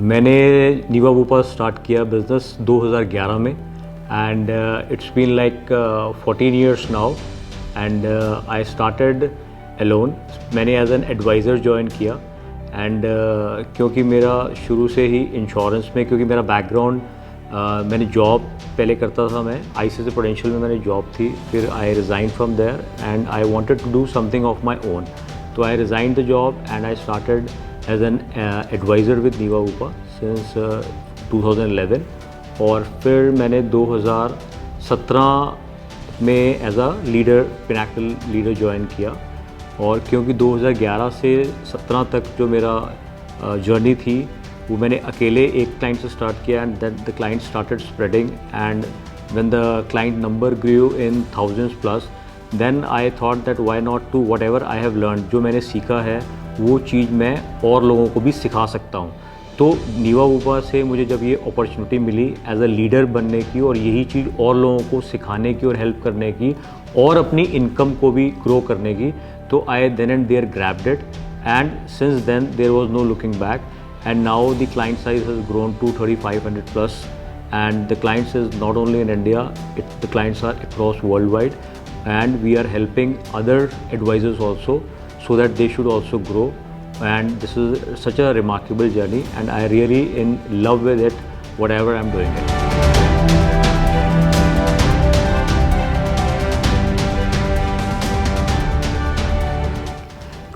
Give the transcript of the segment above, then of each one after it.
मैंने Niva Bupa start किया business 2011 में and it's been like 14 years now and I started alone. मैंने as an advisor join किया and क्योंकि मेरा शुरू से ही इंश्योरेंस में, क्योंकि मेरा बैकग्राउंड मैंने जॉब पहले करता था, मैं आईसीआईसीआई प्रूडेंशियल में मैंने जॉब थी, फिर I resign from there and I wanted to do something of my own. तो I resign the job and I started as an advisor with Niva Bupa since 2011 और फिर मैंने 2017 में as a leader, pinnacle leader join किया। और क्योंकि 2011 से 17 तक जो मेरा जर्नी थी वो मैंने अकेले एक क्लाइंट से स्टार्ट किया and that the client started spreading and when the client number grew in thousands plus then I thought that why not to whatever I have learn, जो मैंने सीखा है वो चीज़ मैं और लोगों को भी सिखा सकता हूँ। तो नीवा बूपा से मुझे जब ये अपॉर्चुनिटी मिली एज अ लीडर बनने की और यही चीज़ और लोगों को सिखाने की और हेल्प करने की और अपनी इनकम को भी ग्रो करने की, तो I then and there grabbed it and since then there was no looking back and now the client size has grown to 3500 plus and the clients is not only in India, the clients are across worldwide and we are helping other advisors also so that they should also grow, and this is such a remarkable journey and I really in love with it whatever I'm doing it.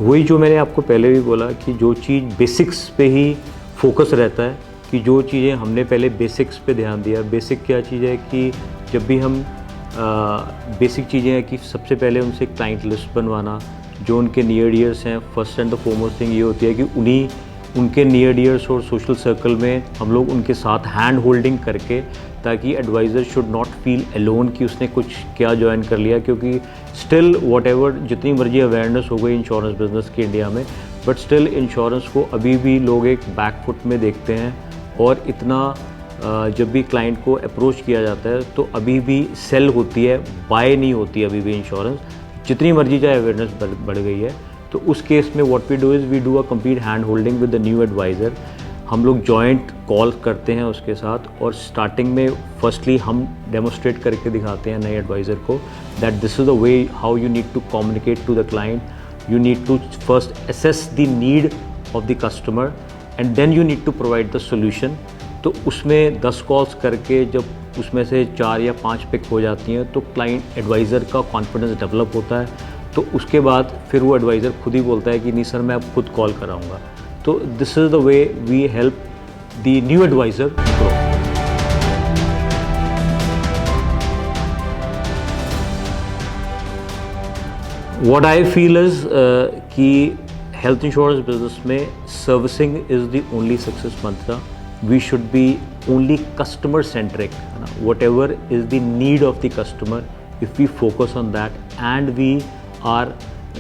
वही जो मैंने आपको पहले भी बोला कि जो चीज़ basics पे ही फोकस रहता है, कि जो चीज़ें हमने पहले बेसिक्स पे ध्यान दिया। बेसिक क्या चीज़ है कि जब भी हम बेसिक चीज़ें हैं कि सबसे पहले उनसे क्लाइंट लिस्ट बनवाना, जो उनके नियर डियर्स हैं। First and the foremost thing ये होती है कि उनके नियर डियर्स और सोशल सर्कल में हम लोग उनके साथ हैंड होल्डिंग करके, ताकि advisor should not feel alone कि उसने कुछ क्या ज्वाइन कर लिया, क्योंकि स्टिल वॉट एवर जितनी मर्जी अवेयरनेस हो गई इंश्योरेंस बिजनेस की इंडिया में, बट स्टिल इंश्योरेंस को अभी भी लोग एक बैक फुट में देखते हैं और इतना जब भी क्लाइंट को अप्रोच किया जाता है तो अभी भी सेल होती है, बाय नहीं होती अभी भी इंश्योरेंस, जितनी मर्जी चाहे अवेयरनेस बढ़ गई है। तो उस केस में what we do is we do a complete hand holding with the new advisor. हम लोग जॉइंट कॉल करते हैं उसके साथ और स्टार्टिंग में फर्स्टली हम डेमोस्ट्रेट करके दिखाते हैं नए एडवाइज़र को that this is the way how you need to communicate to the client. You need to first assess the need of the customer and then you need to provide the solution. तो उसमें 10 calls करके जब उसमें से 4 या 5 pick हो जाती हैं तो क्लाइंट एडवाइज़र का कॉन्फिडेंस डेवलप होता है। तो उसके बाद फिर वो एडवाइज़र खुद ही बोलता है कि नहीं सर मैं अब खुद कॉल कराऊंगा। तो this is the way we help the new advisor grow. What I feel is कि हेल्थ इंश्योरेंस बिजनेस में servicing is the only success mantra. We should be only customer centric, whatever is the need of the customer, if we focus on that and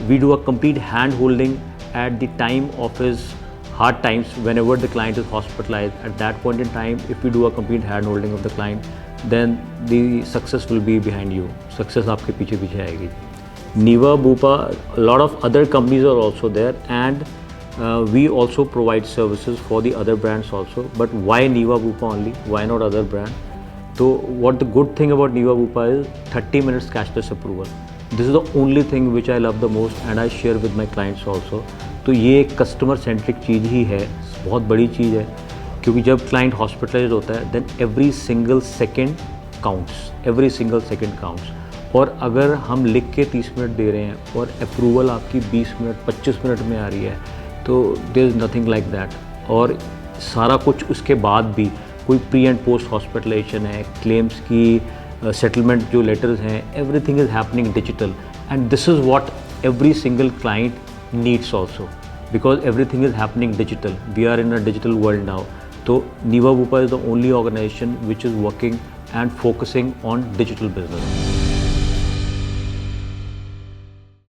we do a complete hand holding at the time of his hard times, whenever the client is hospitalized. At that point in time, if we do a complete hand holding of the client, then the success will be behind you. Success आपके पीछे पीछे आएगी। Niva Boopa, a lot of other companies are also there and we also provide services for the other brands also. But why Niva Boopa only? Why not other brand? So what the good thing about Niva Boopa is 30 minutes cashless approval. This is the only thing which I love the most and I share with my clients also. तो ये एक customer centric चीज़ ही है, बहुत बड़ी चीज़ है, क्योंकि जब client hospitalize होता है then every single second counts. और अगर हम लिख के 30 मिनट दे रहे हैं और अप्रूवल आपकी 20 मिनट 25 मिनट में आ रही है तो there is nothing like that. और सारा कुछ उसके बाद भी कोई प्री एंड पोस्ट हॉस्पिटलाइजेशन है, क्लेम्स की सेटलमेंट जो लेटर्स हैं, everything is happening digital and this is what every single client needs also, because everything is happening digital. We are in a digital world now. तो Niva Bupa is the only organisation which is working and focusing on digital business.